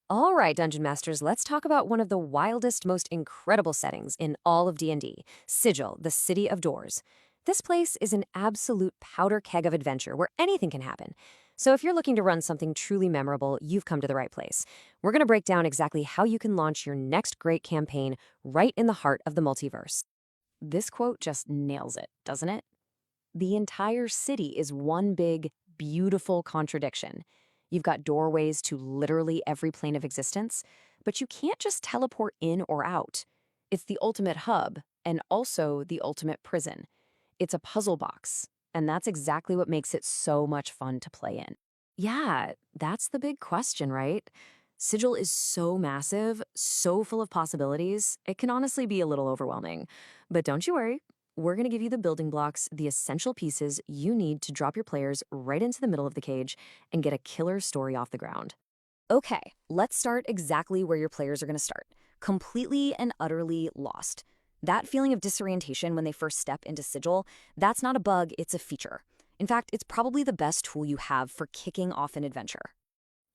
All right, Dungeon Masters, let's talk about one of the wildest, most incredible settings in all of D&D, Sigil, the City of Doors. This place is an absolute powder keg of adventure where anything can happen. So if you're looking to run something truly memorable, you've come to the right place. We're going to break down exactly how you can launch your next great campaign right in the heart of the multiverse. This quote just nails it, doesn't it? The entire city is one big, beautiful contradiction. You've got doorways to literally every plane of existence, but you can't just teleport in or out. It's the ultimate hub and also the ultimate prison. It's a puzzle box, and that's exactly what makes it so much fun to play in. Yeah, that's the big question, right? Sigil is so massive, so full of possibilities, it can honestly be a little overwhelming. But don't you worry, we're going to give you the building blocks, the essential pieces you need to drop your players right into the middle of the cage and get a killer story off the ground. Okay, let's start exactly where your players are going to start. Completely and utterly lost. That feeling of disorientation when they first step into Sigil, that's not a bug, it's a feature. In fact, it's probably the best tool you have for kicking off an adventure.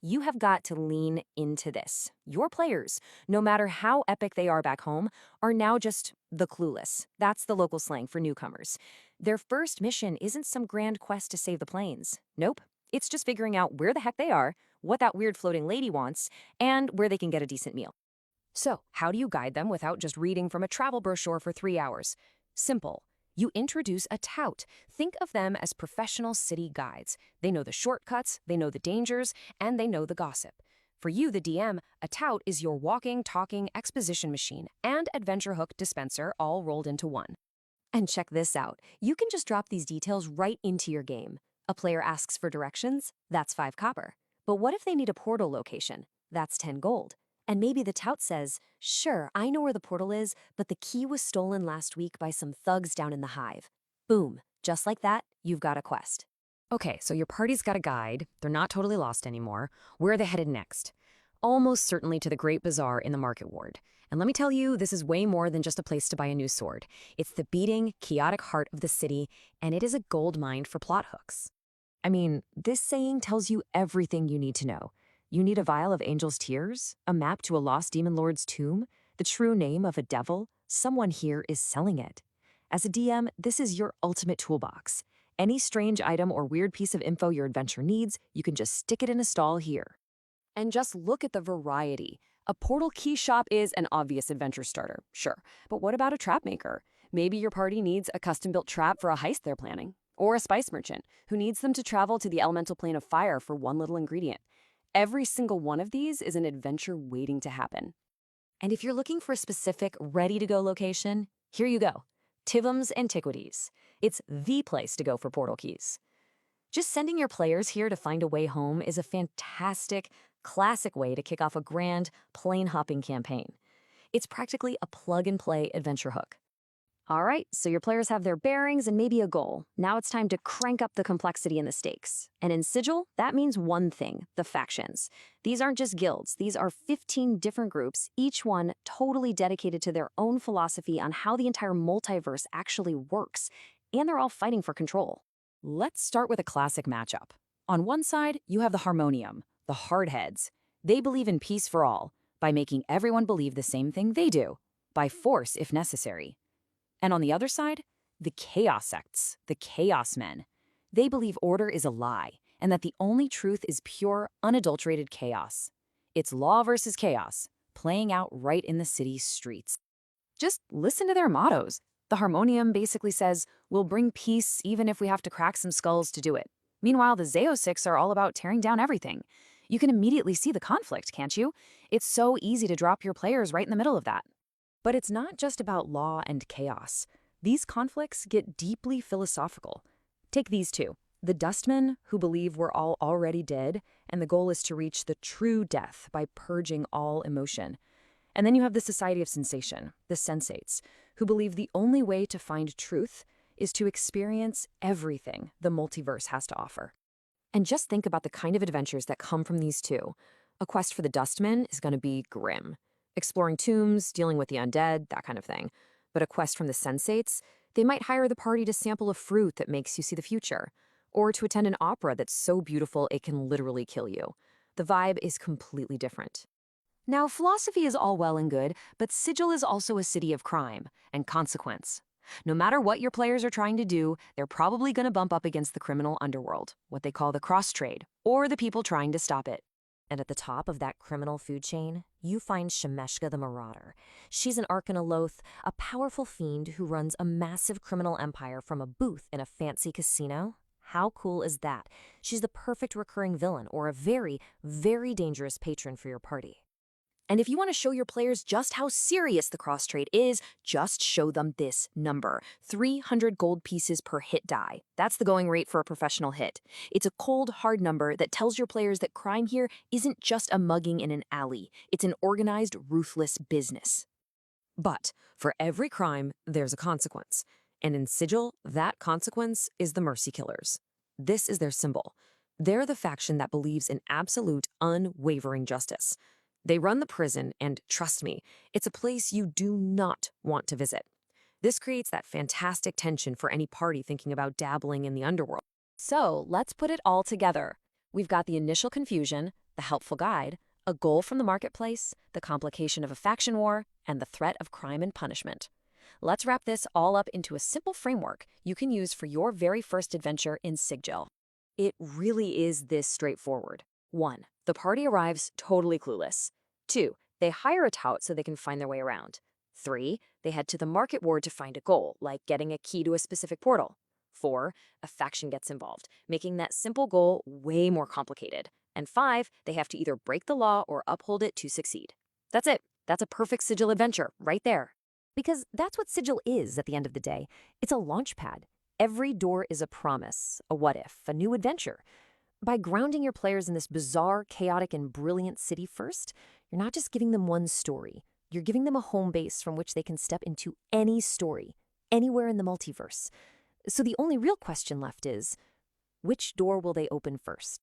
You have got to lean into this. Your players, no matter how epic they are back home, are now just the clueless. That's the local slang for newcomers. Their first mission isn't some grand quest to save the planes. Nope. It's just figuring out where the heck they are, what that weird floating lady wants, and where they can get a decent meal. So, how do you guide them without just reading from a travel brochure for 3 hours? Simple. You introduce a tout. Think of them as professional city guides. They know the shortcuts, they know the dangers, and they know the gossip. For you, the DM, a tout is your walking, talking exposition machine and adventure hook dispenser all rolled into one. And check this out. You can just drop these details right into your game. A player asks for directions? That's 5 copper. But what if they need a portal location? That's 10 gold. And maybe the tout says, sure, I know where the portal is, but the key was stolen last week by some thugs down in the hive. Boom. Just like that, you've got a quest. Okay, so your party's got a guide. They're not totally lost anymore. Where are they headed next? Almost certainly to the Great Bazaar in the Market Ward. And let me tell you, this is way more than just a place to buy a new sword. It's the beating, chaotic heart of the city, and it is a gold mine for plot hooks. I mean, this saying tells you everything you need to know. You need a vial of angel's tears, a map to a lost demon lord's tomb, the true name of a devil. Someone here is selling it. As a DM, this is your ultimate toolbox. Any strange item or weird piece of info your adventure needs, you can just stick it in a stall here. And just look at the variety. A portal key shop is an obvious adventure starter, sure. But what about a trap maker? Maybe your party needs a custom-built trap for a heist they're planning. Or a spice merchant, who needs them to travel to the elemental plane of fire for one little ingredient. Every single one of these is an adventure waiting to happen. And if you're looking for a specific, ready-to-go location, here you go. Tivum's Antiquities. It's the place to go for portal keys. Just sending your players here to find a way home is a fantastic, classic way to kick off a grand, plane-hopping campaign. It's practically a plug-and-play adventure hook. All right, so your players have their bearings and maybe a goal. Now it's time to crank up the complexity and the stakes. And in Sigil, that means one thing, the factions. These aren't just guilds. These are 15 different groups, each one totally dedicated to their own philosophy on how the entire multiverse actually works. And they're all fighting for control. Let's start with a classic matchup. On one side, you have the Harmonium, the Hardheads. They believe in peace for all, by making everyone believe the same thing they do, by force if necessary. And on the other side, the Chaos Sects, the Chaos Men. They believe order is a lie, and that the only truth is pure, unadulterated chaos. It's law versus chaos, playing out right in the city's streets. Just listen to their mottos. The Harmonium basically says, we'll bring peace even if we have to crack some skulls to do it. Meanwhile, the Zeosics are all about tearing down everything. You can immediately see the conflict, can't you? It's so easy to drop your players right in the middle of that. But it's not just about law and chaos. These conflicts get deeply philosophical. Take these two. The Dustmen, who believe we're all already dead, and the goal is to reach the true death by purging all emotion. And then you have the Society of Sensation, the Sensates, who believe the only way to find truth is to experience everything the multiverse has to offer. And just think about the kind of adventures that come from these two. A quest for the Dustmen is going to be grim. Exploring tombs, dealing with the undead, that kind of thing. But a quest from the Sensates, they might hire the party to sample a fruit that makes you see the future, or to attend an opera that's so beautiful it can literally kill you. The vibe is completely different. Now, philosophy is all well and good, but Sigil is also a city of crime and consequence. No matter what your players are trying to do, they're probably going to bump up against the criminal underworld, what they call the cross trade, or the people trying to stop it. And at the top of that criminal food chain, you find Shemeshka the Marauder. She's an Arkanaloth, a powerful fiend who runs a massive criminal empire from a booth in a fancy casino. How cool is that? She's the perfect recurring villain or a very, very dangerous patron for your party. And if you want to show your players just how serious the cross trade is, just show them this number: 300 gold pieces per hit die. That's the going rate for a professional hit. It's a cold, hard number that tells your players that crime here isn't just a mugging in an alley. It's an organized, ruthless business. But for every crime, there's a consequence. And in Sigil, that consequence is the Mercy Killers. This is their symbol. They're the faction that believes in absolute, unwavering justice. They run the prison, and trust me, it's a place you do not want to visit. This creates that fantastic tension for any party thinking about dabbling in the underworld. So let's put it all together. We've got the initial confusion, the helpful guide, a goal from the marketplace, the complication of a faction war, and the threat of crime and punishment. Let's wrap this all up into a simple framework you can use for your very first adventure in Sigil. It really is this straightforward. 1. The party arrives totally clueless. 2. They hire a tout so they can find their way around. 3. They head to the market ward to find a goal, like getting a key to a specific portal. 4. A faction gets involved, making that simple goal way more complicated. And 5. They have to either break the law or uphold it to succeed. That's it. That's a perfect Sigil adventure right there. Because that's what Sigil is at the end of the day. It's a launch pad. Every door is a promise, a what if, a new adventure. By grounding your players in this bizarre, chaotic, and brilliant city first, you're not just giving them one story. You're giving them a home base from which they can step into any story, anywhere in the multiverse. So the only real question left is, which door will they open first?